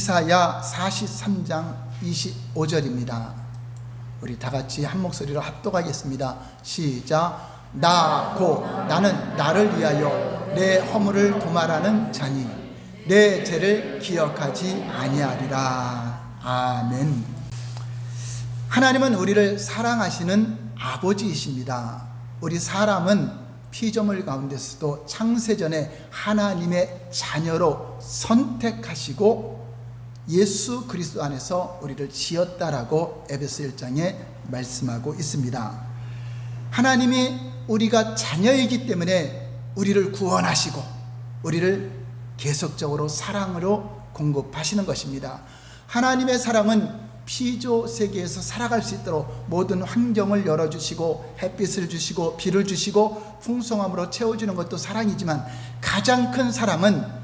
이사야 43장 25절입니다. 우리 다 같이 한 목소리로 합독하겠습니다. 시작. 나는 나를 위하여 내 허물을 도말하는 자니 내 죄를 기억하지 아니하리라. 아멘. 하나님은 우리를 사랑하시는 아버지이십니다. 우리 사람은 피조물 가운데서도 창세전에 하나님의 자녀로 선택하시고 예수 그리스도 안에서 우리를 지었다라고 에베소 1장에 말씀하고 있습니다. 하나님이 우리가 자녀이기 때문에 우리를 구원하시고 우리를 계속적으로 사랑으로 공급하시는 것입니다. 하나님의 사랑은 피조 세계에서 살아갈 수 있도록 모든 환경을 열어주시고 햇빛을 주시고 비를 주시고 풍성함으로 채워주는 것도 사랑이지만 가장 큰 사랑은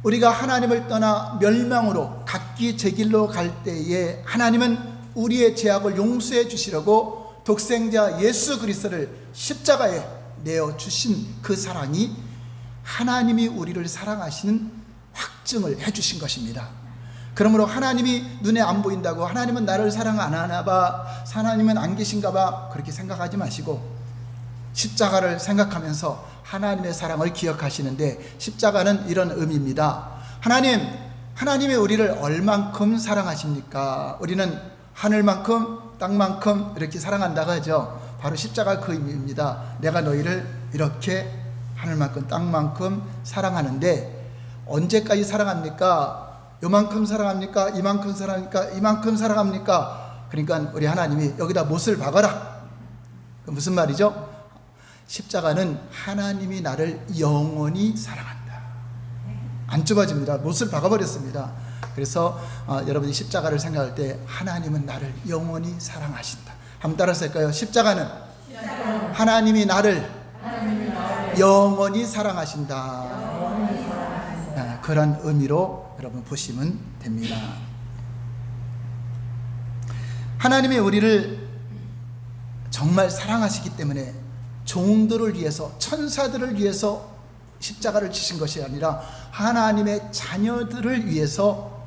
우리가 하나님을 떠나 멸망으로 각기 제 길로 갈 때에 하나님은 우리의 죄악을 용서해 주시려고 독생자 예수 그리스도를 십자가에 내어주신 그 사랑이 하나님이 우리를 사랑하시는 확증을 해주신 것입니다. 그러므로 하나님이 눈에 안 보인다고 하나님은 나를 사랑 안 하나 봐, 하나님은 안 계신가 봐, 그렇게 생각하지 마시고 십자가를 생각하면서 하나님의 사랑을 기억하시는데, 십자가는 이런 의미입니다. 하나님이 우리를 얼만큼 사랑하십니까? 우리는 하늘만큼 땅만큼 이렇게 사랑한다고 하죠. 바로 십자가 그 의미입니다. 내가 너희를 이렇게 하늘만큼 땅만큼 사랑하는데 언제까지 사랑합니까? 요만큼 사랑합니까? 이만큼 사랑합니까? 이만큼 사랑합니까? 그러니까 우리 하나님이 여기다 못을 박아라. 무슨 말이죠? 십자가는 하나님이 나를 영원히 사랑한다. 안 좁아집니다. 못을 박아버렸습니다. 그래서 여러분이 십자가를 생각할 때 하나님은 나를 영원히 사랑하신다. 한번 따라서 할까요? 십자가는 하나님이 나를 영원히 사랑하신다. 그런 의미로 여러분 보시면 됩니다. 하나님이 우리를 정말 사랑하시기 때문에 종들을 위해서, 천사들을 위해서 십자가를 지신 것이 아니라 하나님의 자녀들을 위해서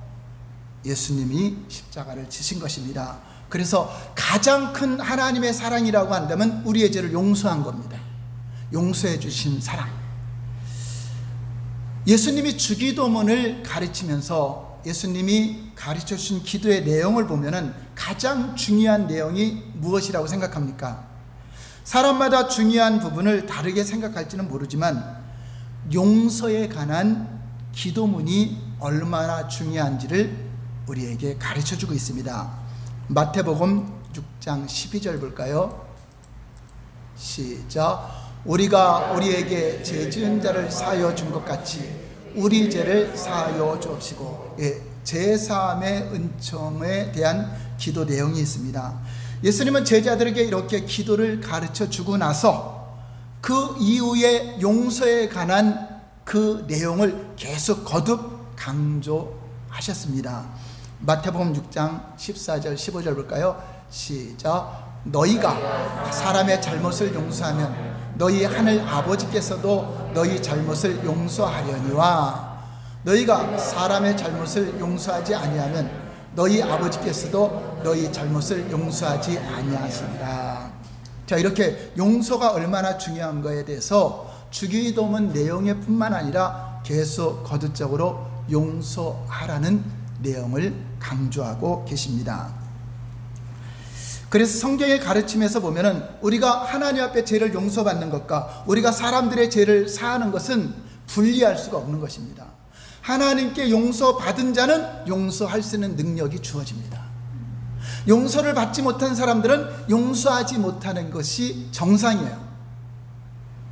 예수님이 십자가를 지신 것입니다. 그래서 가장 큰 하나님의 사랑이라고 한다면 우리의 죄를 용서한 겁니다. 용서해 주신 사랑. 예수님이 주기도문을 가르치면서 예수님이 가르쳐 주신 기도의 내용을 보면은 가장 중요한 내용이 무엇이라고 생각합니까? 사람마다 중요한 부분을 다르게 생각할지는 모르지만 용서에 관한 기도문이 얼마나 중요한지를 우리에게 가르쳐 주고 있습니다. 마태복음 6장 12절 볼까요? 시작. 우리가 우리에게 죄 지은 자를 사하여 준 것 같이 우리 죄를 사하여 주옵시고. 죄 사함의 은총에 대한 기도 내용이 있습니다. 예수님은 제자들에게 이렇게 기도를 가르쳐 주고 나서 그 이후에 용서에 관한 그 내용을 계속 거듭 강조하셨습니다. 마태복음 6장 14절 15절 볼까요? 시작. 너희가 사람의 잘못을 용서하면 너희 하늘 아버지께서도 너희 잘못을 용서하려니와 너희가 사람의 잘못을 용서하지 아니하면 너희 아버지께서도 너희 잘못을 용서하지 아니하시리라. 자, 이렇게 용서가 얼마나 중요한 거에 대해서 주기도문 내용에 뿐만 아니라 계속 거듭적으로 용서하라는 내용을 강조하고 계십니다. 그래서 성경의 가르침에서 보면은 우리가 하나님 앞에 죄를 용서받는 것과 우리가 사람들의 죄를 사하는 것은 분리할 수가 없는 것입니다. 하나님께 용서받은 자는 용서할 수 있는 능력이 주어집니다. 용서를 받지 못한 사람들은 용서하지 못하는 것이 정상이에요.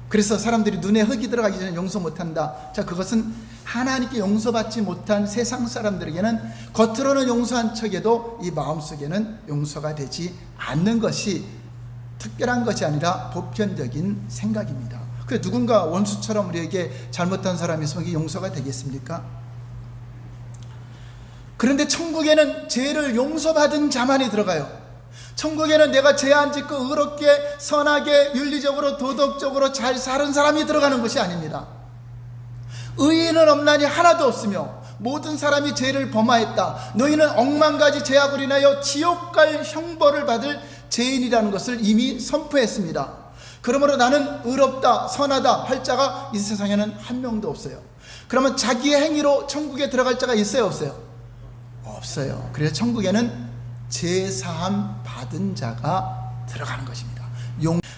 그래서 사람들이 눈에 흙이 들어가기 전에 용서 못한다. 자, 그것은 하나님께 용서받지 못한 세상 사람들에게는 겉으로는 용서한 척에도 이 마음속에는 용서가 되지 않는 것이 특별한 것이 아니라 보편적인 생각입니다. 그래, 누군가 원수처럼 우리에게 잘못한 사람이 있으면 이게 용서가 되겠습니까? 그런데 천국에는 죄를 용서받은 자만이 들어가요. 천국에는 내가 죄 안 짓고 의롭게 선하게 윤리적으로 도덕적으로 잘 사는 사람이 들어가는 것이 아닙니다. 의인은 없나니 하나도 없으며 모든 사람이 죄를 범하였다. 너희는 억만 가지 죄악을 인하여 지옥 갈 형벌을 받을 죄인이라는 것을 이미 선포했습니다. 그러므로 나는 의롭다, 선하다 할 자가 이 세상에는 한 명도 없어요. 그러면 자기의 행위로 천국에 들어갈 자가 있어요, 없어요? 없어요. 그래서 천국에는 죄사함 받은 자가 들어가는 것입니다.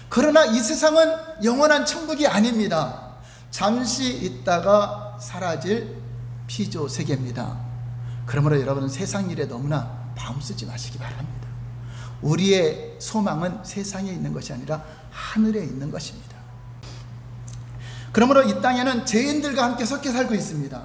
그러나 이 세상은 영원한 천국이 아닙니다. 잠시 있다가 사라질 피조 세계입니다. 그러므로 여러분은 세상 일에 너무나 마음 쓰지 마시기 바랍니다. 우리의 소망은 세상에 있는 것이 아니라 하늘에 있는 것입니다. 그러므로 이 땅에는 죄인들과 함께 섞여 살고 있습니다.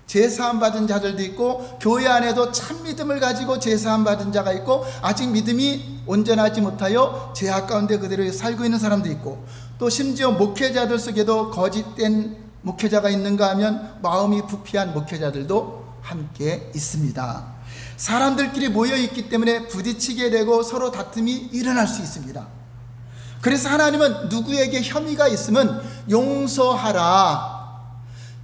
죄사함 받은 자들도 있고, 교회 안에도 참 믿음을 가지고 죄사함 받은 자가 있고, 아직 믿음이 온전하지 못하여 죄악 가운데 그대로 살고 있는 사람도 있고, 또 심지어 목회자들 속에도 거짓된 목회자가 있는가 하면 마음이 부패한 목회자들도 함께 있습니다. 사람들끼리 모여 있기 때문에 부딪히게 되고 서로 다툼이 일어날 수 있습니다. 그래서 하나님은 누구에게 혐의가 있으면 용서하라.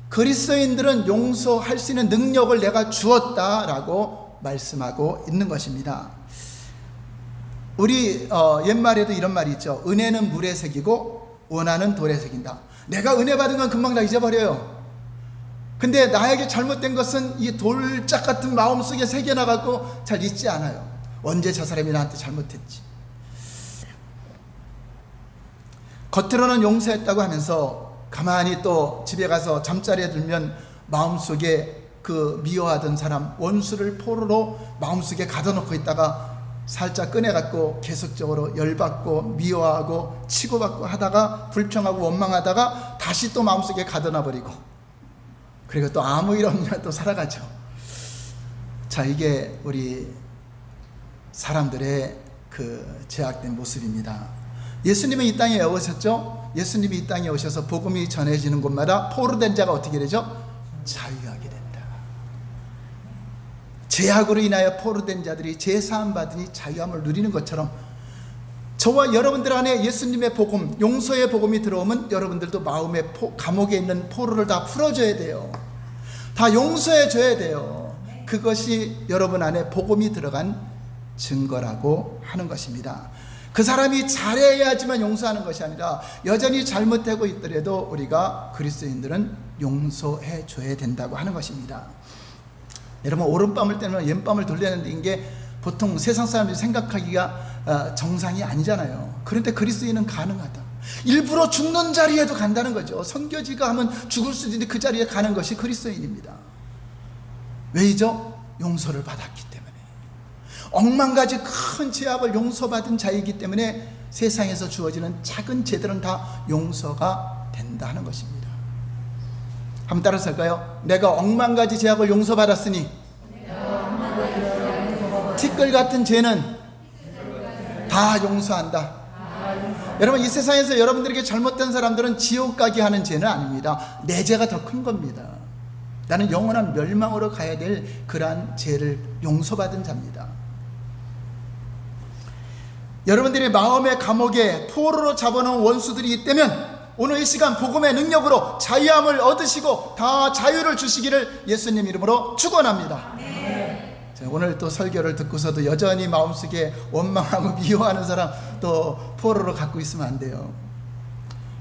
그리스도인들은 용서할 수 있는 능력을 내가 주었다라고 말씀하고 있는 것입니다. 우리 옛말에도 이런 말이 있죠. 은혜는 물에 새기고 원한은 돌에 새긴다. 내가 은혜 받은 건 금방 다 잊어버려요. 근데 나에게 잘못된 것은 이 돌짝 같은 마음속에 새겨나가고 잘 잊지 않아요. 언제 저 사람이 나한테 잘못했지. 겉으로는 용서했다고 하면서 가만히 또 집에 가서 잠자리에 들면 마음속에 그 미워하던 사람, 원수를 포로로 마음속에 가둬놓고 있다가 살짝 꺼내갖고 계속적으로 열받고 미워하고 치고받고 하다가 불평하고 원망하다가 다시 또 마음속에 가둬놔버리고, 그리고 또 아무 일 없냐 또 살아가죠. 자, 이게 우리 사람들의 그 죄악된 모습입니다. 예수님은 이 땅에 오셨죠? 예수님이 이 땅에 오셔서 복음이 전해지는 곳마다 포로된 자가 어떻게 되죠? 자유하게 된다. 죄악으로 인하여 포로된 자들이 죄사함 받으니 자유함을 누리는 것처럼, 저와 여러분들 안에 예수님의 복음, 용서의 복음이 들어오면 여러분들도 마음의 감옥에 있는 포로를 다 풀어줘야 돼요. 다 용서해 줘야 돼요. 그것이 여러분 안에 복음이 들어간 증거라고 하는 것입니다. 그 사람이 잘해야지만 용서하는 것이 아니라 여전히 잘못하고 있더라도 우리가 그리스도인들은 용서해 줘야 된다고 하는 것입니다. 여러분, 오른밤을 때면 왼밤을 돌려내는 게 보통 세상 사람들이 생각하기가 정상이 아니잖아요. 그런데 그리스도인은 가능하다. 일부러 죽는 자리에도 간다는 거죠. 선교지가 하면 죽을 수도 있는데 그 자리에 가는 것이 그리스도인입니다. 왜이죠? 용서를 받았기 때문에. 억만 가지 큰 죄악을 용서받은 자이기 때문에 세상에서 주어지는 작은 죄들은 다 용서가 된다는 것입니다. 한번 따라서 할까요? 내가 억만 가지 죄악을 용서받았으니 티끌 같은 죄는 다 용서한다. 여러분, 이 세상에서 여러분들에게 잘못된 사람들은 지옥 가게 하는 죄는 아닙니다. 내 죄가 더 큰 겁니다. 나는 영원한 멸망으로 가야 될 그러한 죄를 용서받은 자입니다. 여러분들이 마음의 감옥에 포로로 잡아놓은 원수들이 있다면 오늘 이 시간 복음의 능력으로 자유함을 얻으시고 다 자유를 주시기를 예수님 이름으로 축원합니다. 자, 오늘 또 설교를 듣고서도 여전히 마음속에 원망하고 미워하는 사람 또 포로로 갖고 있으면 안 돼요.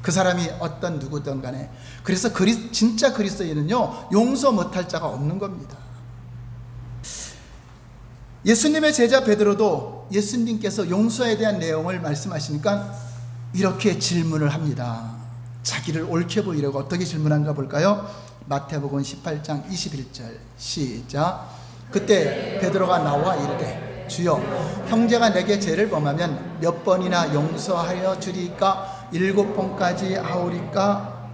그 사람이 어떤 누구든 간에. 그래서 진짜 그리스도인은요, 용서 못할 자가 없는 겁니다. 예수님의 제자 베드로도 예수님께서 용서에 대한 내용을 말씀하시니까 이렇게 질문을 합니다. 자기를 옳게 보이려고 어떻게 질문한가 볼까요? 마태복음 18장 21절 시작. 그때 베드로가 나와 이르되 주여, 형제가 내게 죄를 범하면 몇 번이나 용서하여 주리까? 7번까지 하오리까?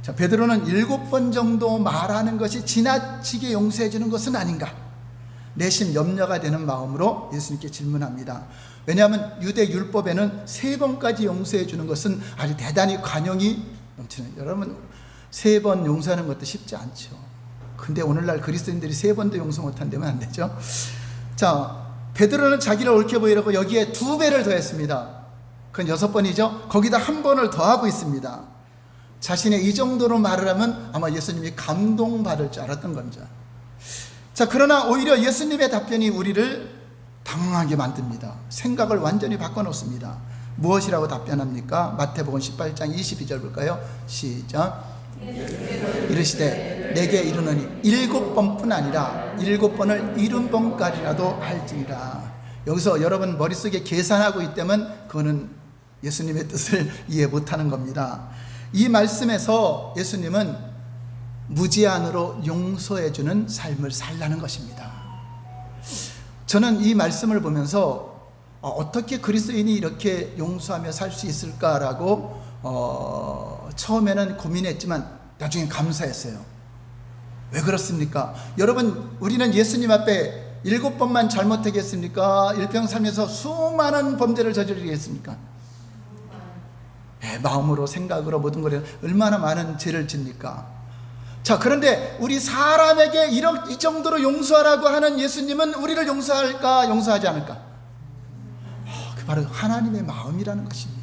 자, 베드로는 7번 정도 말하는 것이 지나치게 용서해 주는 것은 아닌가? 내심 염려가 되는 마음으로 예수님께 질문합니다. 왜냐하면 유대 율법에는 3번까지 용서해 주는 것은 아주 대단히 관용이 넘치는, 여러분 3번 용서하는 것도 쉽지 않죠. 근데 오늘날 그리스도인들이 3번도 용서 못한다면 안 되죠. 자, 베드로는 자기를 옳게 보이려고 여기에 2배를 더했습니다. 그건 6번이죠. 거기다 1번을 더하고 있습니다. 자신의 이 정도로 말을 하면 아마 예수님이 감동받을 줄 알았던 겁니다. 자, 그러나 오히려 예수님의 답변이 우리를 당황하게 만듭니다. 생각을 완전히 바꿔놓습니다. 무엇이라고 답변합니까? 마태복음 18장 22절 볼까요? 시작. 이르시되 내게 이르노니 7번뿐 아니라 7번을 70번까지라도 할지니라. 여기서 여러분 머릿속에 계산하고 있다면 그거는 예수님의 뜻을 이해 못하는 겁니다. 이 말씀에서 예수님은 무제한으로 용서해주는 삶을 살라는 것입니다. 저는 이 말씀을 보면서 어떻게 그리스도인이 이렇게 용서하며 살 수 있을까라고 처음에는 고민했지만 나중에 감사했어요. 왜 그렇습니까? 여러분, 우리는 예수님 앞에 7번만 잘못하겠습니까? 일평 살면서 수많은 범죄를 저지르겠습니까? 마음으로, 생각으로, 모든 것에 얼마나 많은 죄를 짓니까? 자, 그런데 우리 사람에게 이 정도로 용서하라고 하는 예수님은 우리를 용서할까, 용서하지 않을까? 그 바로 하나님의 마음이라는 것입니다.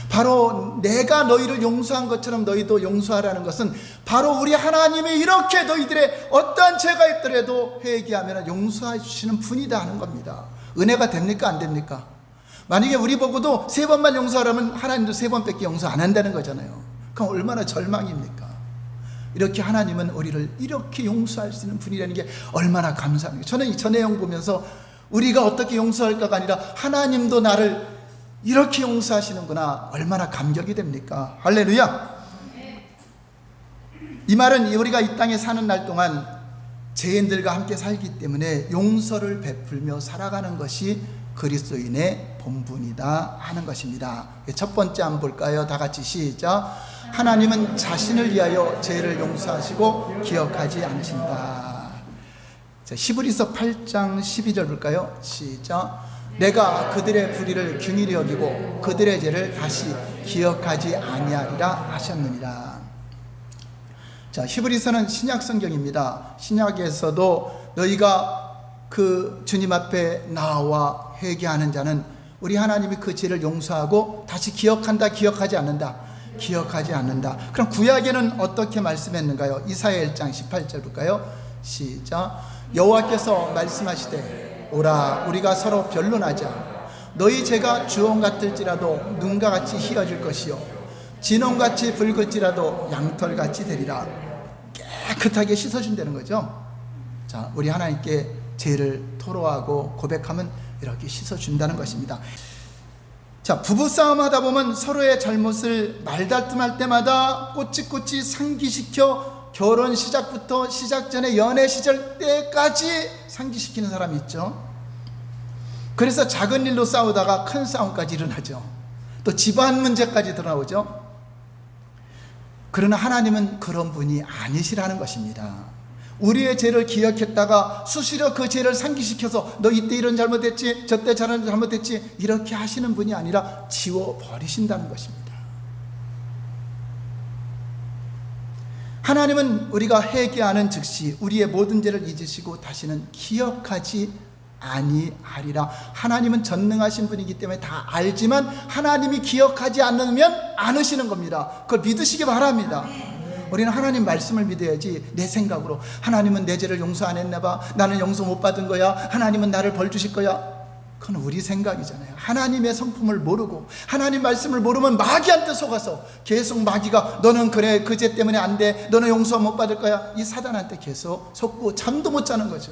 바로 내가 너희를 용서한 것처럼 너희도 용서하라는 것은 바로 우리 하나님이 이렇게 너희들의 어떠한 죄가 있더라도 회개하면 용서해 주시는 분이다 하는 겁니다. 은혜가 됩니까? 안 됩니까? 만약에 우리 보고도 3번만 용서하라면 하나님도 3번밖에 용서 안 한다는 거잖아요. 그럼 얼마나 절망입니까? 이렇게 하나님은 우리를 이렇게 용서할 수 있는 분이라는 게 얼마나 감사합니까? 저는 저 내용 보면서 우리가 어떻게 용서할까가 아니라 하나님도 나를 이렇게 용서하시는구나, 얼마나 감격이 됩니까? 할렐루야. 이 말은 우리가 이 땅에 사는 날 동안 죄인들과 함께 살기 때문에 용서를 베풀며 살아가는 것이 그리스도인의 본분이다 하는 것입니다. 첫 번째 한번 볼까요? 다 같이 시작. 하나님은 자신을 위하여 죄를 용서하시고 기억하지 않으신다. 자, 히브리서 8장 12절 볼까요? 시작. 내가 그들의 불의를 긍휼히 여기고 그들의 죄를 다시 기억하지 아니하리라 하셨느니라. 자, 히브리서는 신약 성경입니다. 신약에서도 너희가 그 주님 앞에 나와 회개하는 자는 우리 하나님이 그 죄를 용서하고 다시 기억한다, 기억하지 않는다, 기억하지 않는다. 그럼 구약에는 어떻게 말씀했는가요? 이사야 1장 18절 볼까요? 시작. 여호와께서 말씀하시되 오라, 우리가 서로 변론하자. 너희 죄가 주홍 같을지라도 눈과 같이 희어질 것이요 진홍같이 붉을지라도 양털같이 되리라. 깨끗하게 씻어준다는 거죠. 자, 우리 하나님께 죄를 토로하고 고백하면 이렇게 씻어준다는 것입니다. 자, 부부싸움 하다 보면 서로의 잘못을 말다툼할 때마다 꼬치꼬치 상기시켜 결혼 시작부터 시작 전에 연애 시절 때까지 상기시키는 사람이 있죠. 그래서 작은 일로 싸우다가 큰 싸움까지 일어나죠. 또 집안 문제까지 드러나오죠. 그러나 하나님은 그런 분이 아니시라는 것입니다. 우리의 죄를 기억했다가 수시로 그 죄를 상기시켜서 너 이때 이런 잘못했지, 저때 저런 잘못했지, 이렇게 하시는 분이 아니라 지워버리신다는 것입니다. 하나님은 우리가 회개하는 즉시 우리의 모든 죄를 잊으시고 다시는 기억하지 아니하리라. 하나님은 전능하신 분이기 때문에 다 알지만 하나님이 기억하지 않으면 않으시는 겁니다. 그걸 믿으시기 바랍니다. 우리는 하나님 말씀을 믿어야지 내 생각으로 하나님은 내 죄를 용서 안 했나 봐, 나는 용서 못 받은 거야, 하나님은 나를 벌 주실 거야, 그건 우리 생각이잖아요. 하나님의 성품을 모르고 하나님 말씀을 모르면 마귀한테 속아서 계속 마귀가 너는 그래, 그 죄 때문에 안 돼, 너는 용서 못 받을 거야, 이 사단한테 계속 속고 잠도 못 자는 거죠.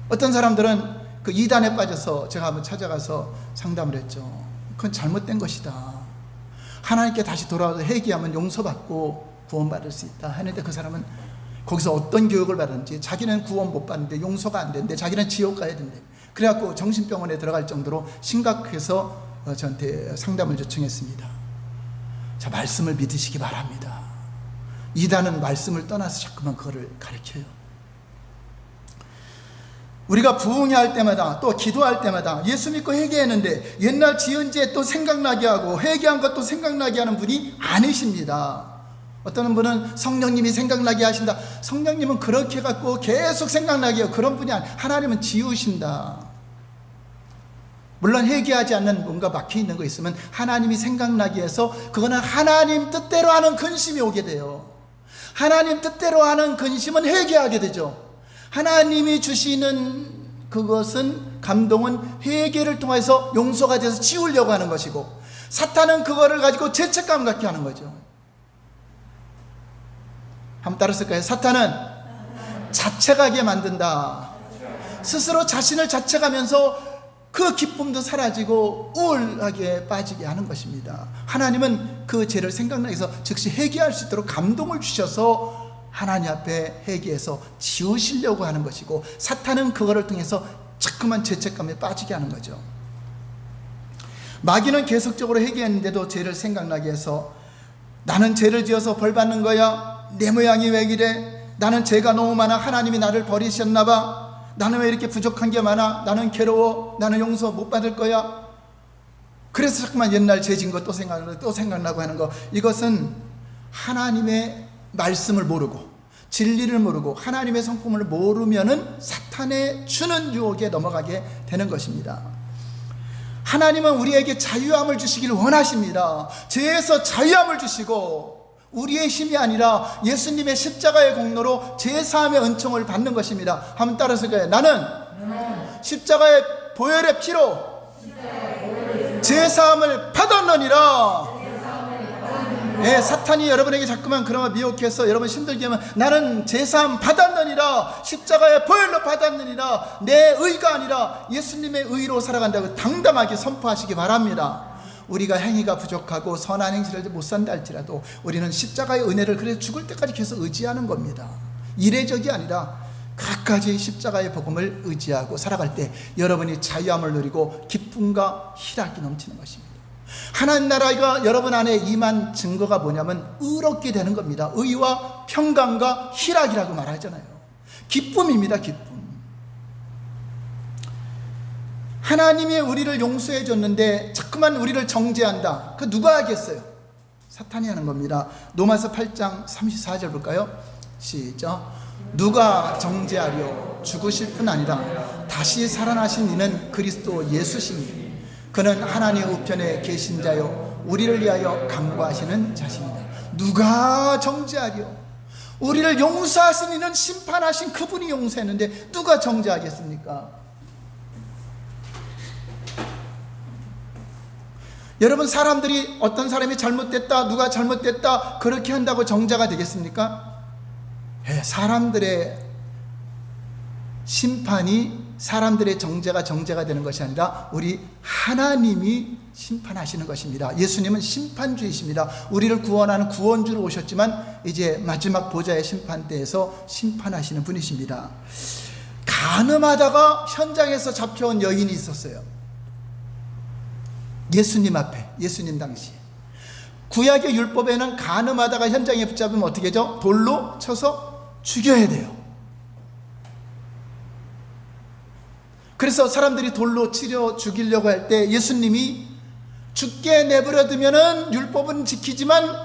어떤 사람들은 그 이단에 빠져서 제가 한번 찾아가서 상담을 했죠. 그건 잘못된 것이다, 하나님께 다시 돌아와서 회개하면 용서받고 구원받을 수 있다 하는데, 그 사람은 거기서 어떤 교육을 받았는지 자기는 구원 못 받는데 용서가 안 되는데 자기는 지옥 가야 된대. 그래갖고 정신병원에 들어갈 정도로 심각해서 저한테 상담을 요청했습니다. 자, 말씀을 믿으시기 바랍니다. 이단은 말씀을 떠나서 자꾸만 그거를 가르쳐요. 우리가 부흥회할 때마다 또 기도할 때마다 예수 믿고 회개했는데 옛날 지은 죄 또 생각나게 하고 회개한 것도 생각나게 하는 분이 아니십니다. 어떤 분은 성령님이 생각나게 하신다. 성령님은 그렇게 갖고 계속 생각나게 해요. 그런 분이 아니에요. 하나님은 지우신다. 물론 회개하지 않는 뭔가 막혀 있는 거 있으면 하나님이 생각나게 해서 그거는 하나님 뜻대로 하는 근심이 오게 돼요. 하나님 뜻대로 하는 근심은 회개하게 되죠. 하나님이 주시는 그것은, 감동은 회개를 통해서 용서가 돼서 지우려고 하는 것이고, 사탄은 그거를 가지고 죄책감 갖게 하는 거죠. 한번 따라쓸까요? 사탄은 자책하게 만든다. 스스로 자신을 자책하면서 그 기쁨도 사라지고 우울하게 빠지게 하는 것입니다. 하나님은 그 죄를 생각나게 해서 즉시 회개할 수 있도록 감동을 주셔서 하나님 앞에 회개해서 지우시려고 하는 것이고, 사탄은 그거를 통해서 자꾸만 죄책감에 빠지게 하는 거죠. 마귀는 계속적으로 회개했는데도 죄를 생각나게 해서, 나는 죄를 지어서 벌 받는 거야, 내 모양이 왜 이래, 나는 죄가 너무 많아, 하나님이 나를 버리셨나 봐, 나는 왜 이렇게 부족한 게 많아, 나는 괴로워, 나는 용서 못 받을 거야. 그래서 자꾸만 옛날 죄 진 거 또 생각나고 하는 거, 이것은 하나님의 말씀을 모르고 진리를 모르고 하나님의 성품을 모르면은 사탄의 주는 유혹에 넘어가게 되는 것입니다. 하나님은 우리에게 자유함을 주시기를 원하십니다. 죄에서 자유함을 주시고, 우리의 힘이 아니라 예수님의 십자가의 공로로 죄사함의 은총을 받는 것입니다. 한번 따라서 가요. 나는 십자가의 보혈의 피로 죄사함을 받았느니라. 예, 사탄이 여러분에게 자꾸만 그런 걸 미혹해서 여러분 힘들게 하면, 나는 죄사함 받았느니라, 십자가의 보혈로 받았느니라, 내 의가 아니라 예수님의 의로 살아간다고 당당하게 선포하시기 바랍니다. 우리가 행위가 부족하고 선한 행실을 못 산다 할지라도 우리는 십자가의 은혜를 그래서 죽을 때까지 계속 의지하는 겁니다. 이례적이 아니라 끝까지 십자가의 복음을 의지하고 살아갈 때 여러분이 자유함을 누리고 기쁨과 희락이 넘치는 것입니다. 하나님 나라가 여러분 안에 임한 증거가 뭐냐면 의롭게 되는 겁니다. 의와 평강과 희락이라고 말하잖아요. 기쁨입니다. 기쁨. 하나님이 우리를 용서해 줬는데 자꾸만 우리를 정죄한다. 그 누가 하겠어요? 사탄이 하는 겁니다. 로마서 8장 34절 볼까요? 시작. 누가 정죄하려? 죽으실 뿐 아니라 다시 살아나신 이는 그리스도 예수시니 그는 하나님의 우편에 계신 자요 우리를 위하여 간구하시는 자십니다. 누가 정죄하려? 우리를 용서하신 이는 심판하신 그분이 용서했는데 누가 정죄하겠습니까? 여러분, 사람들이 어떤 사람이 잘못됐다, 누가 잘못됐다 그렇게 한다고 정죄가 되겠습니까? 사람들의 심판이, 사람들의 정죄가 되는 것이 아니라 우리 하나님이 심판하시는 것입니다. 예수님은 심판주이십니다. 우리를 구원하는 구원주로 오셨지만 이제 마지막 보좌의 심판대에서 심판하시는 분이십니다. 간음하다가 현장에서 잡혀온 여인이 있었어요. 예수님 앞에, 예수님 당시에. 구약의 율법에는 간음하다가 현장에 붙잡으면 어떻게 하죠? 돌로 쳐서 죽여야 돼요. 그래서 사람들이 돌로 치려 죽이려고 할 때 예수님이 죽게 내버려두면은 율법은 지키지만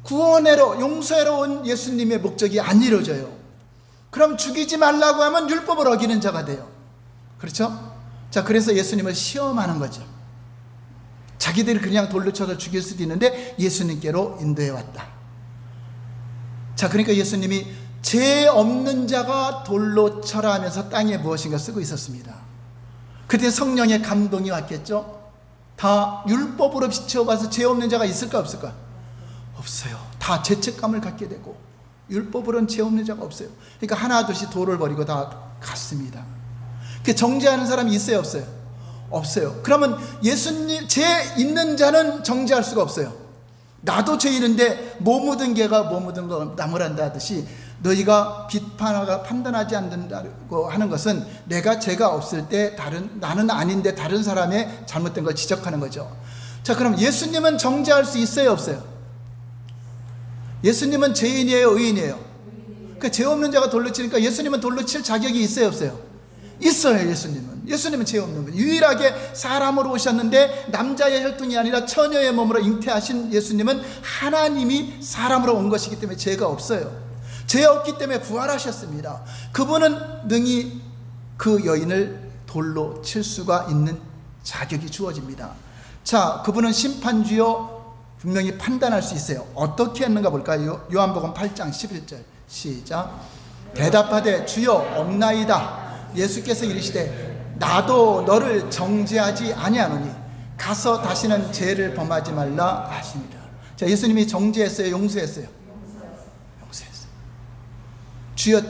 구원해로, 용서해로 온 예수님의 목적이 안 이루어져요. 그럼 죽이지 말라고 하면 율법을 어기는 자가 돼요. 그렇죠? 자, 그래서 예수님을 시험하는 거죠. 자기들이 그냥 돌로 쳐서 죽일 수도 있는데 예수님께로 인도해 왔다. 자, 그러니까 예수님이 죄 없는 자가 돌로 쳐라 하면서 땅에 무엇인가 쓰고 있었습니다. 그때 성령의 감동이 왔겠죠. 다 율법으로 비춰봐서 죄 없는 자가 있을까 없을까? 없어요. 다 죄책감을 갖게 되고 율법으로는 죄 없는 자가 없어요. 그러니까 하나둘씩 돌을 버리고 다 갔습니다. 그 정죄하는 사람이 있어요 없어요? 없어요. 그러면 예수님, 죄 있는 자는 정죄할 수가 없어요. 나도 죄 있는데 뭐 묻은 개가 뭐 묻은 거 나무란다 하듯이 너희가 비판하고 판단하지 않는다고 하는 것은 내가 죄가 없을 때 나는 아닌데 다른 사람의 잘못된 걸 지적하는 거죠. 자, 그럼 예수님은 정죄할 수 있어요 없어요? 예수님은 죄인이에요 의인이에요? 그 죄 없는 자가 돌로 치니까 예수님은 돌로 칠 자격이 있어요 없어요? 있어요. 예수님은 죄 없는 분, 유일하게 사람으로 오셨는데 남자의 혈통이 아니라 처녀의 몸으로 잉태하신 예수님은 하나님이 사람으로 온 것이기 때문에 죄가 없어요. 죄 없기 때문에 부활하셨습니다. 그분은 능히 그 여인을 돌로 칠 수가 있는 자격이 주어집니다. 자, 그분은 심판주요 분명히 판단할 수 있어요. 어떻게 했는가 볼까요? 요한복음 8장 11절 시작. 대답하되 주여 없나이다. 예수께서 이르시되 나도 너를 정죄하지 아니하노니 가서 다시는 죄를 범하지 말라 하십니다. 자, 예수님이 정죄했어요, 용서했어요? 용서했어요. 주여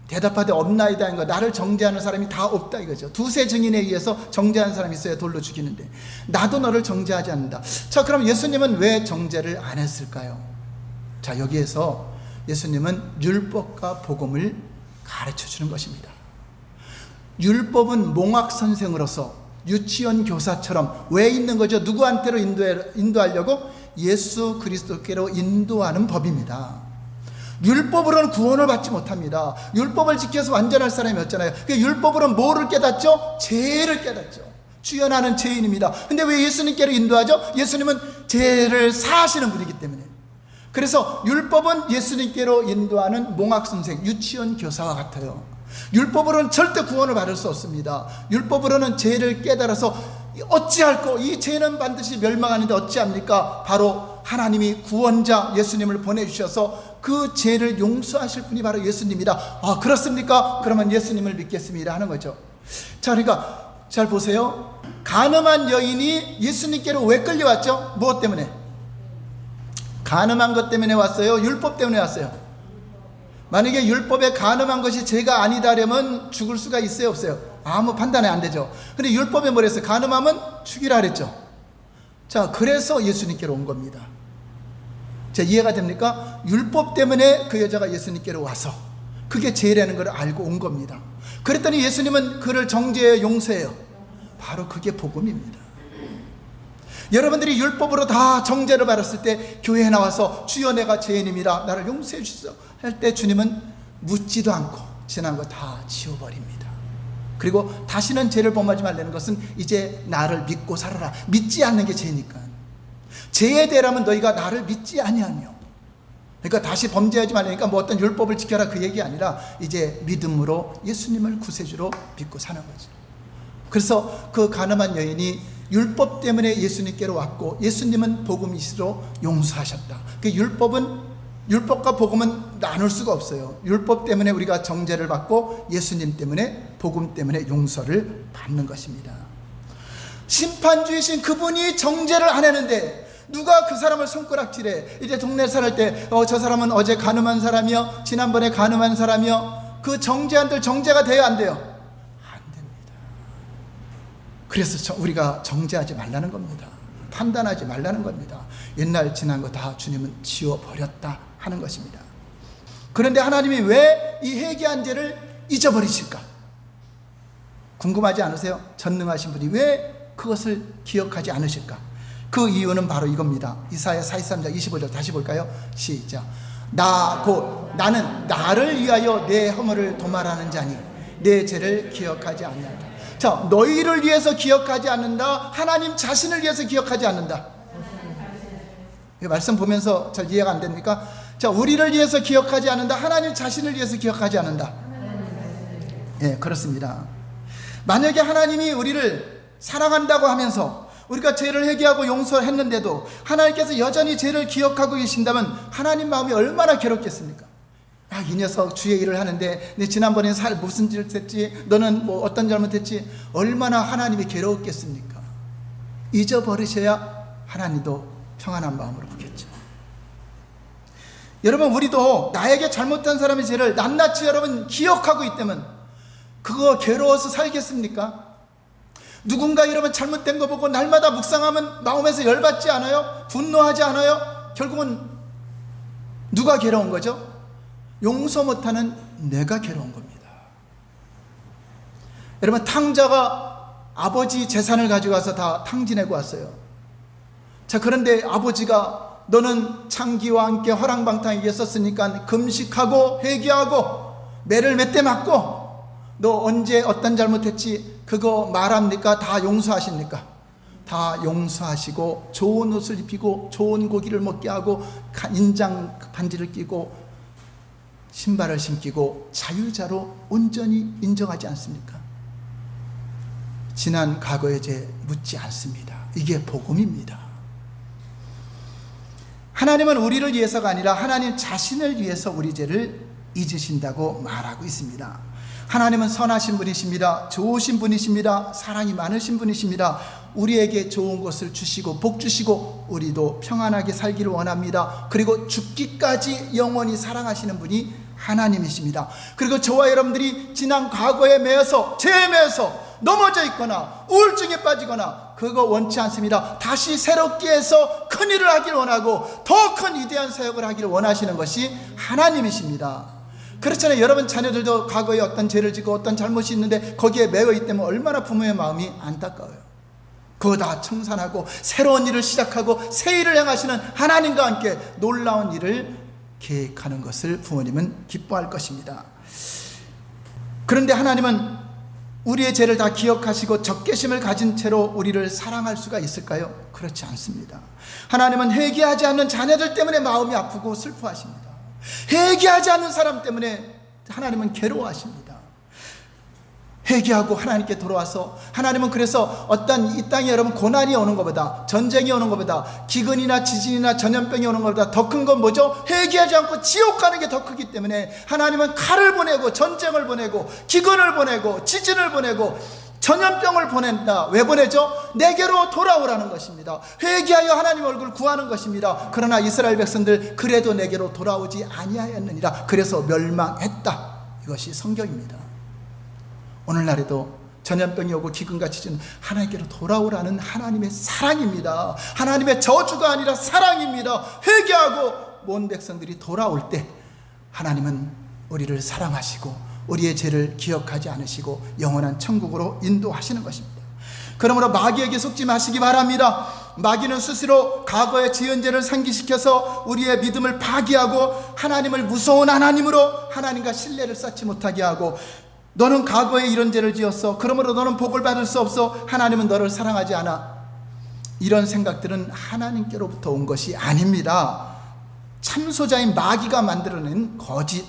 대답하되 없나이다. 거 나를 정죄하는 사람이 다 없다 이거죠. 두세 증인에 의해서 정죄하는 사람이 있어야 돌로 죽이는데 나도 너를 정죄하지 않는다. 자, 그럼 예수님은 왜 정죄를 안 했을까요? 자, 여기에서 예수님은 율법과 복음을 가르쳐 주는 것입니다. 율법은 몽학 선생으로서 유치원 교사처럼 왜 있는 거죠? 누구한테로 인도하려고? 예수 그리스도께로 인도하는 법입니다. 율법으로는 구원을 받지 못합니다. 율법을 지켜서 완전할 사람이 없잖아요. 율법으로는 뭐를 깨닫죠? 죄를 깨닫죠. 주여 나는 죄인입니다. 근데 왜 예수님께로 인도하죠? 예수님은 죄를 사하시는 분이기 때문에. 그래서 율법은 예수님께로 인도하는 몽학선생, 유치원 교사와 같아요. 율법으로는 절대 구원을 받을 수 없습니다. 율법으로는 죄를 깨달아서 어찌할꼬 이 죄는 반드시 멸망하는데 어찌합니까? 바로 하나님이 구원자 예수님을 보내주셔서 그 죄를 용서하실 분이 바로 예수님이다. 아, 그렇습니까? 그러면 예수님을 믿겠습니다 하는 거죠. 자, 그러니까 잘 보세요. 간음한 여인이 예수님께로 왜 끌려왔죠? 무엇 때문에? 간음한 것 때문에 왔어요? 율법 때문에 왔어요? 만약에 율법에 간음한 것이 죄가 아니다려면 죽을 수가 있어요, 없어요? 아무 판단이 안 되죠. 근데 율법에 뭐라 했어요? 간음하면 죽이라 그랬죠. 자, 그래서 예수님께로 온 겁니다. 자, 이해가 됩니까? 율법 때문에 그 여자가 예수님께로 와서 그게 죄라는 걸 알고 온 겁니다. 그랬더니 예수님은 그를 정죄해요, 용서해요? 바로 그게 복음입니다. 여러분들이 율법으로 다 정죄를 받았을 때 교회에 나와서 주여 내가 죄인입니다, 나를 용서해 주시오 할 때 주님은 묻지도 않고 지난 거 다 지워버립니다. 그리고 다시는 죄를 범하지 말라는 것은 이제 나를 믿고 살아라. 믿지 않는 게 죄니까. 죄에 대하면 너희가 나를 믿지 아니하며. 그러니까 다시 범죄하지 말라니까 뭐 어떤 율법을 지켜라 그 얘기 아니라 이제 믿음으로 예수님을 구세주로 믿고 사는 거죠. 그래서 그 간음한 여인이 율법 때문에 예수님께로 왔고 예수님은 복음이시로 용서하셨다. 그 율법과 복음은 나눌 수가 없어요. 율법 때문에 우리가 정죄를 받고 예수님 때문에 복음 때문에 용서를 받는 것입니다. 심판주이신 그분이 정죄를 안 했는데 누가 그 사람을 손가락질해? 이제 동네 살을 때 저 사람은 어제 간음한 사람이요, 지난번에 간음한 사람이요, 그 정죄한들 정죄가 돼요, 안 돼요? 안 됩니다. 그래서 우리가 정죄하지 말라는 겁니다. 판단하지 말라는 겁니다. 옛날 지난 거 다 주님은 지워버렸다 하는 것입니다. 그런데 하나님이 왜 이 회개한 죄를 잊어버리실까? 궁금하지 않으세요? 전능하신 분이 왜 그것을 기억하지 않으실까? 그 이유는 바로 이겁니다. 이사야 43장 25절 다시 볼까요? 시작. 나는 나를 위하여 내 허물을 도말하는 자니 내 죄를 기억하지 않는다. 자, 너희를 위해서 기억하지 않는다. 하나님 자신을 위해서 기억하지 않는다. 이 말씀 보면서 잘 이해가 안 됩니까? 자, 우리를 위해서 기억하지 않는다. 하나님 자신을 위해서 기억하지 않는다. 예, 그렇습니다. 만약에 하나님이 우리를 사랑한다고 하면서 우리가 죄를 회개하고 용서했는데도 하나님께서 여전히 죄를 기억하고 계신다면 하나님 마음이 얼마나 괴롭겠습니까? 아, 이 녀석 주의 일을 하는데 내 지난번에 무슨 짓을 했지? 너는 뭐 어떤 잘못했지? 얼마나 하나님이 괴로웠겠습니까? 잊어버리셔야 하나님도 평안한 마음으로 보겠죠. 여러분, 우리도 나에게 잘못한 사람의 죄를 낱낱이 여러분 기억하고 있다면 그거 괴로워서 살겠습니까? 누군가 여러분 잘못된 거 보고 날마다 묵상하면 마음에서 열받지 않아요? 분노하지 않아요? 결국은 누가 괴로운 거죠? 용서 못하는 내가 괴로운 겁니다. 여러분, 탕자가 아버지 재산을 가져가서 다 탕진하고 왔어요. 자, 그런데 아버지가 너는 창기와 함께 허랑방탕하게 썼으니까 금식하고 회개하고 매를 몇 대 맞고 너 언제 어떤 잘못했지 그거 말합니까? 다 용서하십니까? 다 용서하시고 좋은 옷을 입히고 좋은 고기를 먹게 하고 인장 반지를 끼고 신발을 신기고 자유자로 온전히 인정하지 않습니까? 지난 과거의 죄 묻지 않습니다. 이게 복음입니다. 하나님은 우리를 위해서가 아니라 하나님 자신을 위해서 우리 죄를 잊으신다고 말하고 있습니다. 하나님은 선하신 분이십니다. 좋으신 분이십니다. 사랑이 많으신 분이십니다. 우리에게 좋은 것을 주시고 복 주시고 우리도 평안하게 살기를 원합니다. 그리고 죽기까지 영원히 사랑하시는 분이 하나님이십니다. 그리고 저와 여러분들이 지난 과거에 매여서 죄에 매여서 넘어져 있거나 우울증에 빠지거나 그거 원치 않습니다. 다시 새롭게 해서 큰 일을 하기를 원하고 더 큰 위대한 사역을 하기를 원하시는 것이 하나님이십니다. 그렇잖아요. 여러분 자녀들도 과거에 어떤 죄를 짓고 어떤 잘못이 있는데 거기에 매여 있다면 얼마나 부모의 마음이 안타까워요. 그거 다 청산하고 새로운 일을 시작하고 새 일을 행하시는 하나님과 함께 놀라운 일을 계획하는 것을 부모님은 기뻐할 것입니다. 그런데 하나님은 우리의 죄를 다 기억하시고 적개심을 가진 채로 우리를 사랑할 수가 있을까요? 그렇지 않습니다. 하나님은 회개하지 않는 자녀들 때문에 마음이 아프고 슬퍼하십니다. 회개하지 않는 사람 때문에 하나님은 괴로워하십니다. 회개하고 하나님께 돌아와서 하나님은 그래서 어떤 이 땅에 여러분 고난이 오는 것보다 전쟁이 오는 것보다 기근이나 지진이나 전염병이 오는 것보다 더 큰 건 뭐죠? 회개하지 않고 지옥 가는 게 더 크기 때문에 하나님은 칼을 보내고 전쟁을 보내고 기근을 보내고 지진을 보내고 전염병을 보낸다. 왜 보내죠? 내게로 돌아오라는 것입니다. 회개하여 하나님 얼굴 구하는 것입니다. 그러나 이스라엘 백성들 그래도 내게로 돌아오지 아니하였느니라. 그래서 멸망했다. 이것이 성경입니다. 오늘날에도 전염병이 오고 기근과 지진 하나님께로 돌아오라는 하나님의 사랑입니다. 하나님의 저주가 아니라 사랑입니다. 회개하고 온 백성들이 돌아올 때 하나님은 우리를 사랑하시고 우리의 죄를 기억하지 않으시고 영원한 천국으로 인도하시는 것입니다. 그러므로 마귀에게 속지 마시기 바랍니다. 마귀는 스스로 과거의 지은 죄를 상기시켜서 우리의 믿음을 파기하고 하나님을 무서운 하나님으로 하나님과 신뢰를 쌓지 못하게 하고 너는 과거에 이런 죄를 지었어. 그러므로 너는 복을 받을 수 없어. 하나님은 너를 사랑하지 않아. 이런 생각들은 하나님께로부터 온 것이 아닙니다. 참소자인 마귀가 만들어낸 거짓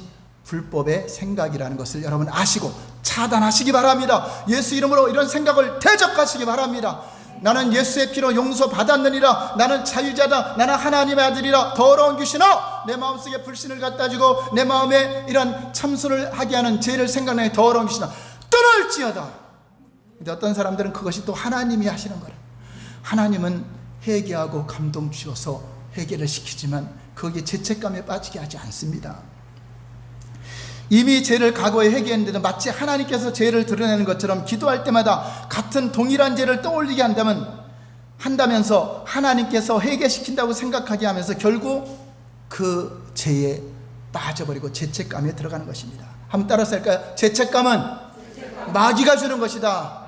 불법의 생각이라는 것을 여러분 아시고 차단하시기 바랍니다. 예수 이름으로 이런 생각을 대적하시기 바랍니다. 나는 예수의 피로 용서받았느니라. 나는 자유자다. 나는 하나님의 아들이라. 더러운 귀신아, 내 마음속에 불신을 갖다 주고 내 마음에 이런 참소를 하게 하는 죄를 생각나게 더러운 귀신아 떠날지어다. 근데 어떤 사람들은 그것이 또 하나님이 하시는 거라. 하나님은 회개하고 감동 주어서 회개를 시키지만 거기에 죄책감에 빠지게 하지 않습니다. 이미 죄를 과거에 회개했는데도 마치 하나님께서 죄를 드러내는 것처럼 기도할 때마다 같은 동일한 죄를 떠올리게 한다면서 하나님께서 회개시킨다고 생각하게 하면서 결국 그 죄에 빠져버리고 죄책감에 들어가는 것입니다. 한번 따라서 할까요? 죄책감은 마귀가 주는 것이다.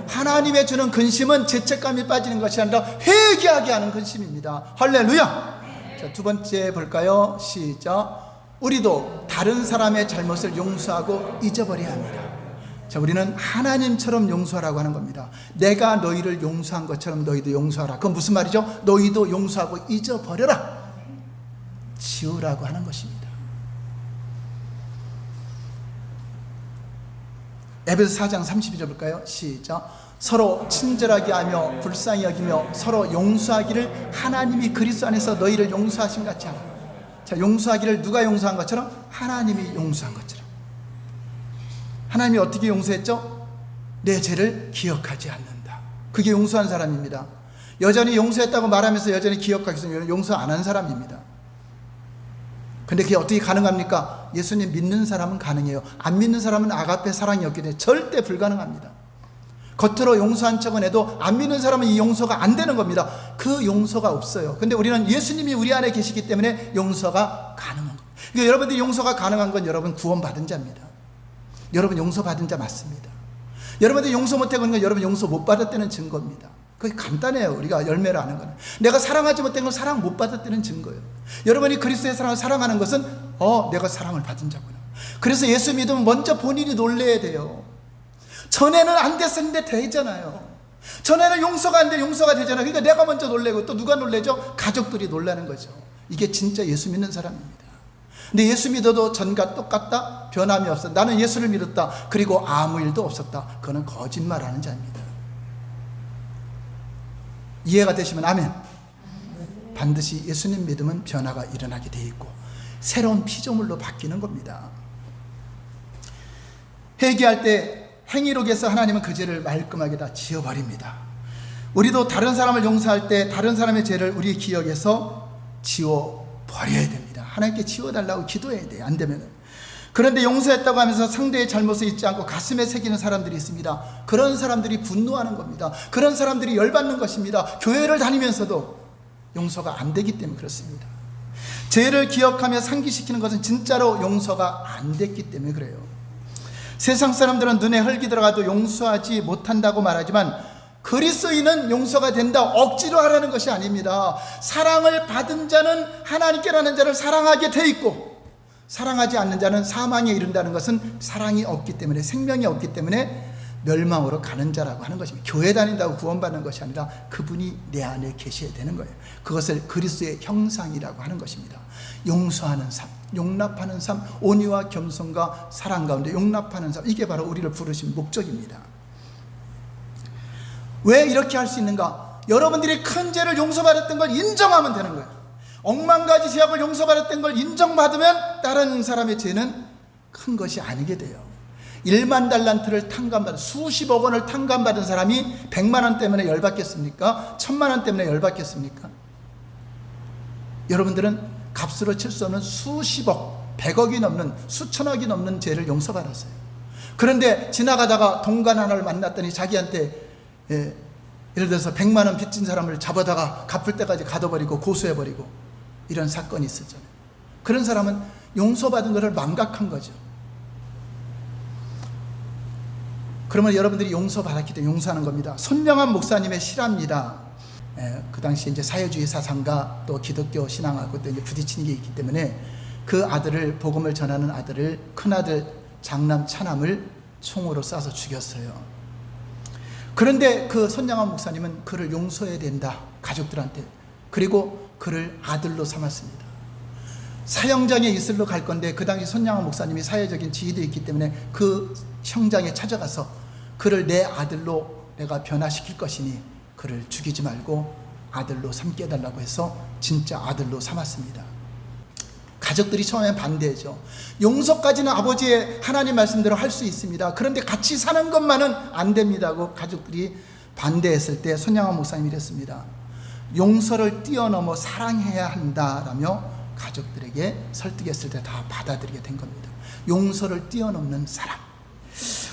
하나님의 주는 근심은 죄책감이 빠지는 것이 아니라 회개하게 하는 근심입니다. 할렐루야. 자, 두 번째 볼까요? 시작. 우리도 다른 사람의 잘못을 용서하고 잊어버려야 합니다. 자, 우리는 하나님처럼 용서하라고 하는 겁니다. 내가 너희를 용서한 것처럼 너희도 용서하라. 그건 무슨 말이죠? 너희도 용서하고 잊어버려라. 지우라고 하는 것입니다. 에베소 4장 32절 볼까요? 시작. 서로 친절하게 하며 불쌍히 여기며 서로 용서하기를 하나님이 그리스도 안에서 너희를 용서하신 같이 하라. 자, 용서하기를 누가 용서한 것처럼? 하나님이 용서한 것처럼. 하나님이 어떻게 용서했죠? 내 죄를 기억하지 않는다. 그게 용서한 사람입니다. 여전히 용서했다고 말하면서 여전히 기억하기 위해서 용서 안 한 사람입니다. 근데 그게 어떻게 가능합니까? 예수님 믿는 사람은 가능해요. 안 믿는 사람은 아가페 사랑이 없기 때문에 절대 불가능합니다. 겉으로 용서한 척은 해도 안 믿는 사람은 이 용서가 안 되는 겁니다. 그 용서가 없어요. 근데 우리는 예수님이 우리 안에 계시기 때문에 용서가 가능한 겁니다. 그러니까 여러분들이 용서가 가능한 건 여러분 구원받은 자입니다. 여러분 용서받은 자 맞습니다. 여러분들이 용서 못하고 있는 건 여러분 용서 못 받았다는 증거입니다. 그게 간단해요. 우리가 열매를 아는 거는. 내가 사랑하지 못한 건 사랑 못 받았다는 증거예요. 여러분이 그리스도의 사랑을 사랑하는 것은 내가 사랑을 받은 자구나. 그래서 예수 믿으면 먼저 본인이 놀래야 돼요. 전에는 안 됐었는데 되잖아요. 전에는 용서가 안 돼 용서가 되잖아요. 그러니까 내가 먼저 놀래고 또 누가 놀래죠? 가족들이 놀라는 거죠. 이게 진짜 예수 믿는 사람입니다. 근데 예수 믿어도 전과 똑같다? 변함이 없어. 나는 예수를 믿었다. 그리고 아무 일도 없었다. 그거는 거짓말하는 자입니다. 이해가 되시면 아멘. 반드시 예수님 믿으면 변화가 일어나게 돼 있고 새로운 피조물로 바뀌는 겁니다. 회개할 때 행위록에서 하나님은 그 죄를 말끔하게 다 지워버립니다. 우리도 다른 사람을 용서할 때 다른 사람의 죄를 우리 기억에서 지워버려야 됩니다. 하나님께 지워달라고 기도해야 돼요. 안 되면. 그런데 용서했다고 하면서 상대의 잘못을 잊지 않고 가슴에 새기는 사람들이 있습니다. 그런 사람들이 분노하는 겁니다. 그런 사람들이 열받는 것입니다. 교회를 다니면서도 용서가 안 되기 때문에 그렇습니다. 죄를 기억하며 상기시키는 것은 진짜로 용서가 안 됐기 때문에 그래요. 세상 사람들은 눈에 흙이 들어가도 용서하지 못한다고 말하지만 그리스도인은 용서가 된다, 억지로 하라는 것이 아닙니다. 사랑을 받은 자는 하나님께라는 자를 사랑하게 돼 있고, 사랑하지 않는 자는 사망에 이른다는 것은 사랑이 없기 때문에, 생명이 없기 때문에 멸망으로 가는 자라고 하는 것입니다. 교회 다닌다고 구원받는 것이 아니라 그분이 내 안에 계셔야 되는 거예요. 그것을 그리스도의 형상이라고 하는 것입니다. 용서하는 삶, 용납하는 삶, 온유와 겸손과 사랑 가운데 용납하는 삶, 이게 바로 우리를 부르신 목적입니다. 왜 이렇게 할 수 있는가? 여러분들이 큰 죄를 용서받았던 걸 인정하면 되는 거예요. 억만 가지 죄악을 용서받았던 걸 인정받으면 다른 사람의 죄는 큰 것이 아니게 돼요. 1만 달란트를 탕감받은, 수십억 원을 탕감받은 사람이 100만 원 때문에 열받겠습니까? 1000만 원 때문에 열받겠습니까? 여러분들은 값으로 칠 수 없는 수십억, 100억이 넘는, 수천억이 넘는 죄를 용서받았어요. 그런데 지나가다가 동간 하나를 만났더니 자기한테 예를 들어서 100만 원 빚진 사람을 잡아다가 갚을 때까지 가둬버리고 고소해버리고 이런 사건이 있었잖아요. 그런 사람은 용서받은 것을 망각한 거죠. 그러면 여러분들이 용서받았기 때문에 용서하는 겁니다. 손명한 목사님의 실화입니다. 그 당시에 이제 사회주의 사상과 또 기독교 신앙하고 또 이제 부딪히는 게 있기 때문에 그 아들을, 복음을 전하는 아들을, 큰아들 장남 차남을 총으로 쏴서 죽였어요. 그런데 그 손양한 목사님은 그를 용서해야 된다, 가족들한테. 그리고 그를 아들로 삼았습니다. 사형장에 이슬로 갈 건데 그 당시 손양한 목사님이 사회적인 지위도 있기 때문에 그 형장에 찾아가서 그를 내 아들로 내가 변화시킬 것이니 그를 죽이지 말고 아들로 삼게 해달라고 해서 진짜 아들로 삼았습니다. 가족들이 처음엔 반대죠. 용서까지는 아버지의 하나님 말씀대로 할 수 있습니다. 그런데 같이 사는 것만은 안 됩니다고 가족들이 반대했을 때 손양환 목사님이 이랬습니다. 용서를 뛰어넘어 사랑해야 한다라며 가족들에게 설득했을 때 다 받아들이게 된 겁니다. 용서를 뛰어넘는 사랑.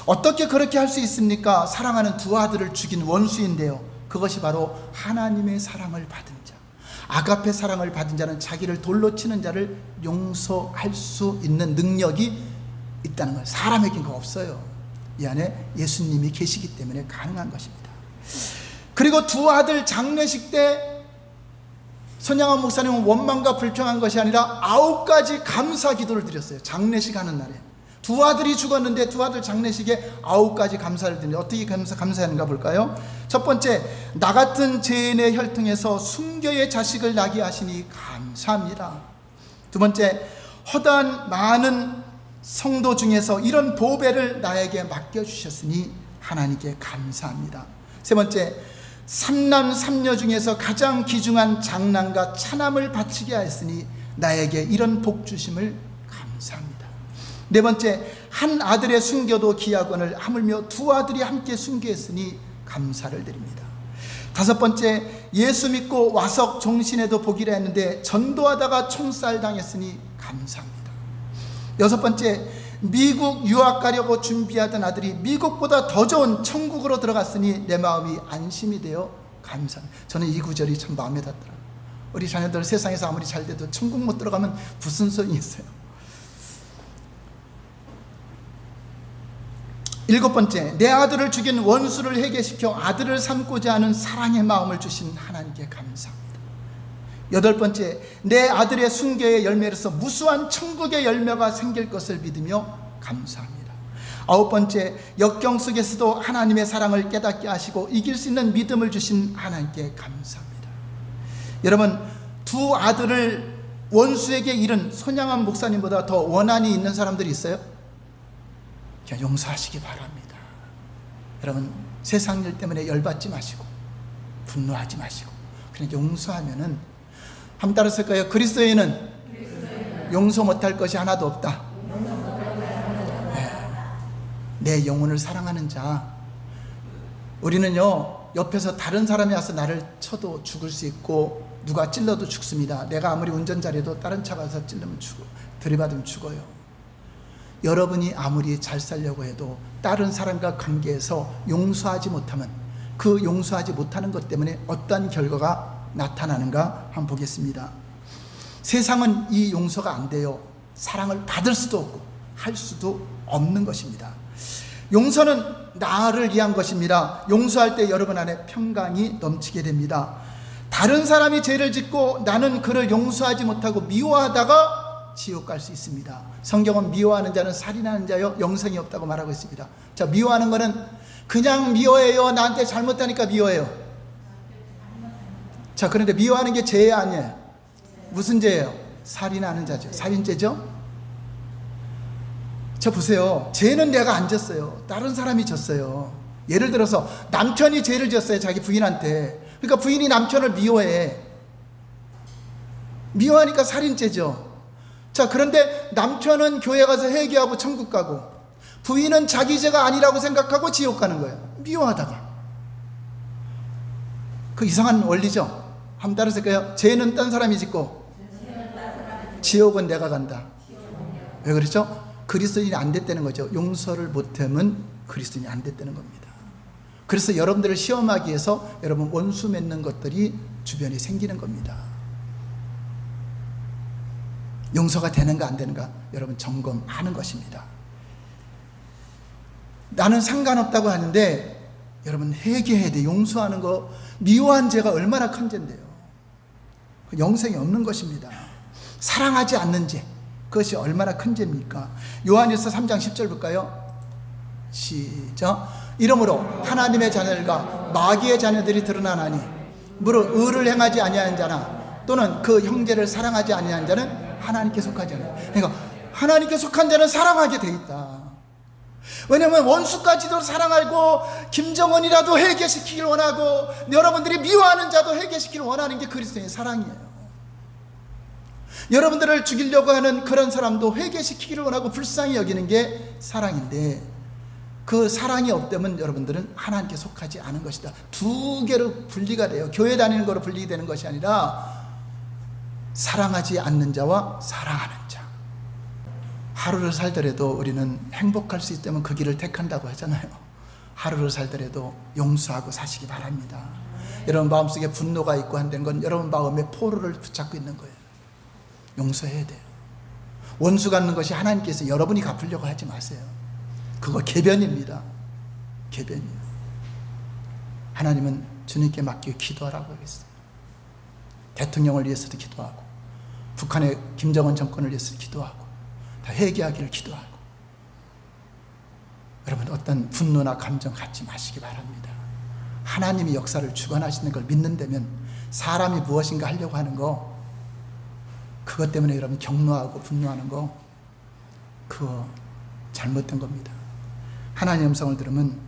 어떻게 그렇게 할 수 있습니까? 사랑하는 두 아들을 죽인 원수인데요. 그것이 바로 하나님의 사랑을 받은 자, 아가페 사랑을 받은 자는 자기를 돌로 치는 자를 용서할 수 있는 능력이 있다는 거예요. 사람에겐 그거 없어요. 이 안에 예수님이 계시기 때문에 가능한 것입니다. 그리고 두 아들 장례식 때 손양환 목사님은 원망과 불평한 것이 아니라 9가지 감사 기도를 드렸어요. 장례식 하는 날에 두 아들이 죽었는데 두 아들 장례식에 9가지 감사를 드리는데 어떻게 감사하는가 볼까요? 첫 번째, 나 같은 죄인의 혈통에서 순교의 자식을 낳게 하시니 감사합니다. 두 번째, 허다한 많은 성도 중에서 이런 보배를 나에게 맡겨주셨으니 하나님께 감사합니다. 세 번째, 3남 3녀 중에서 가장 귀중한 장남과 차남을 바치게 하였으니 나에게 이런 복 주심을 감사합니다. 네 번째, 한 아들의 순교도 기약원을 하물며 두 아들이 함께 순교했으니 감사를 드립니다. 다섯 번째, 예수 믿고 와석 종신에도 보기로 했는데 전도하다가 총살 당했으니 감사합니다. 여섯 번째, 미국 유학 가려고 준비하던 아들이 미국보다 더 좋은 천국으로 들어갔으니 내 마음이 안심이 되어 감사합니다. 저는 이 구절이 참 마음에 닿더라고요. 우리 자녀들 세상에서 아무리 잘 돼도 천국 못 들어가면 무슨 소용이 있어요. 일곱 번째, 내 아들을 죽인 원수를 회개시켜 아들을 삼고자 하는 사랑의 마음을 주신 하나님께 감사합니다. 여덟 번째, 내 아들의 순교의 열매로서 무수한 천국의 열매가 생길 것을 믿으며 감사합니다. 아홉 번째, 역경 속에서도 하나님의 사랑을 깨닫게 하시고 이길 수 있는 믿음을 주신 하나님께 감사합니다. 여러분, 두 아들을 원수에게 잃은 손양환 목사님보다 더 원한이 있는 사람들이 있어요? 용서하시기 바랍니다. 여러분, 세상 일 때문에 열받지 마시고 분노하지 마시고 그냥 용서하면은, 한번 따라서까요? 그리스도인은 용서 못할 것이 하나도 없다. 내 영혼을 사랑하는 자. 우리는요, 옆에서 다른 사람이 와서 나를 쳐도 죽을 수 있고 누가 찔러도 죽습니다. 내가 아무리 운전자라도 다른 차 가서 찔르면 들이받으면 죽어요. 여러분이 아무리 잘 살려고 해도 다른 사람과 관계에서 용서하지 못하면, 그 용서하지 못하는 것 때문에 어떤 결과가 나타나는가 한번 보겠습니다. 세상은 이 용서가 안 돼요. 사랑을 받을 수도 없고 할 수도 없는 것입니다. 용서는 나를 위한 것입니다. 용서할 때 여러분 안에 평강이 넘치게 됩니다. 다른 사람이 죄를 짓고 나는 그를 용서하지 못하고 미워하다가 지옥 갈 수 있습니다. 성경은 미워하는 자는 살인하는 자요 영생이 없다고 말하고 있습니다. 자, 미워하는 거는 그냥 미워해요. 나한테 잘못하니까 미워해요. 자, 그런데 미워하는 게 죄예요, 아니에요? 무슨 죄예요? 살인하는 자죠. 살인죄죠. 자, 보세요. 죄는 내가 안 졌어요. 다른 사람이 졌어요. 예를 들어서 남편이 죄를 졌어요, 자기 부인한테. 그러니까 부인이 남편을 미워해. 미워하니까 살인죄죠. 자, 그런데 남편은 교회 가서 회개하고 천국 가고 부인은 자기 죄가 아니라고 생각하고 지옥 가는 거예요. 미워하다가. 그 이상한 원리죠. 한번 따라서까요? 죄는 딴 사람이 짓고 지옥은 내가 간다. 왜 그렇죠? 그리스도인이 안 됐다는 거죠. 용서를 못하면 그리스도인이 안 됐다는 겁니다. 그래서 여러분들을 시험하기 위해서 여러분 원수 맺는 것들이 주변에 생기는 겁니다. 용서가 되는가 안 되는가 여러분 점검하는 것입니다. 나는 상관없다고 하는데 여러분 회개해야 돼. 용서하는 거, 미워한 죄가 얼마나 큰 죄인데요. 영생이 없는 것입니다. 사랑하지 않는 죄, 그것이 얼마나 큰 죄입니까? 요한일서 3장 10절 볼까요? 시작. 이러므로 하나님의 자녀들과 마귀의 자녀들이 드러나나니 무릇 의를 행하지 아니하는 자나 또는 그 형제를 사랑하지 아니하는 자는 하나님께 속하지 않아요. 그러니까 하나님께 속한 자는 사랑하게 돼 있다. 왜냐하면 원수까지도 사랑하고 김정은이라도 회개시키길 원하고 여러분들이 미워하는 자도 회개시키길 원하는 게 그리스도의 사랑이에요. 여러분들을 죽이려고 하는 그런 사람도 회개시키기를 원하고 불쌍히 여기는 게 사랑인데, 그 사랑이 없다면 여러분들은 하나님께 속하지 않은 것이다. 두 개로 분리가 돼요. 교회 다니는 거로 분리가 되는 것이 아니라 사랑하지 않는 자와 사랑하는 자. 하루를 살더라도 우리는 행복할 수 있다면 그 길을 택한다고 하잖아요. 하루를 살더라도 용서하고 사시기 바랍니다. 여러분 마음속에 분노가 있고 한다는 건 여러분 마음에 포로를 붙잡고 있는 거예요. 용서해야 돼요. 원수 갚는 것이 하나님께서 여러분이 갚으려고 하지 마세요. 그거 궤변입니다. 궤변이에요. 하나님은 주님께 맡기고 기도하라고 하겠어요. 대통령을 위해서도 기도하고 북한의 김정은 정권을 위해서도 기도하고 다 회개하기를 기도하고. 여러분 어떤 분노나 감정 갖지 마시기 바랍니다. 하나님이 역사를 주관하시는 걸 믿는다면 사람이 무엇인가 하려고 하는 거, 그것 때문에 여러분 격노하고 분노하는 거, 그거 잘못된 겁니다. 하나님의 음성을 들으면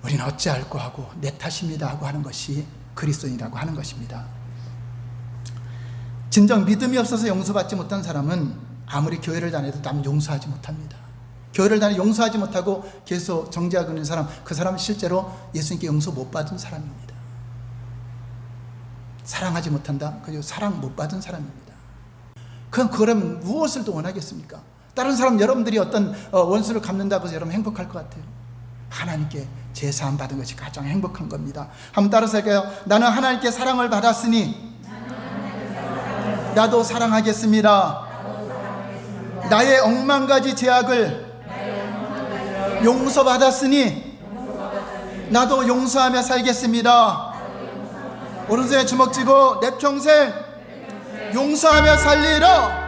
우리는 어찌할꼬 하고 내 탓입니다 하고 하는 것이 그리스도인이라고 하는 것입니다. 진정 믿음이 없어서 용서받지 못한 사람은 아무리 교회를 다녀도 남 용서하지 못합니다. 교회를 다녀 용서하지 못하고 계속 정죄하고 있는 사람, 그 사람은 실제로 예수님께 용서 못 받은 사람입니다. 사랑하지 못한다? 그리고 사랑 못 받은 사람입니다. 그럼 무엇을 더 원하겠습니까? 다른 사람, 여러분들이 어떤 원수를 갚는다고 해서 여러분 행복할 것 같아요? 하나님께 제사함 받은 것이 가장 행복한 겁니다. 한번 따라서 할까요? 나는 하나님께 사랑을 받았으니 나도 사랑하겠습니다. 나의 억만 가지 죄악을 용서받았으니 나도 용서하며 살겠습니다. 오른손에 주먹 쥐고 내 평생 용서하며 살리라.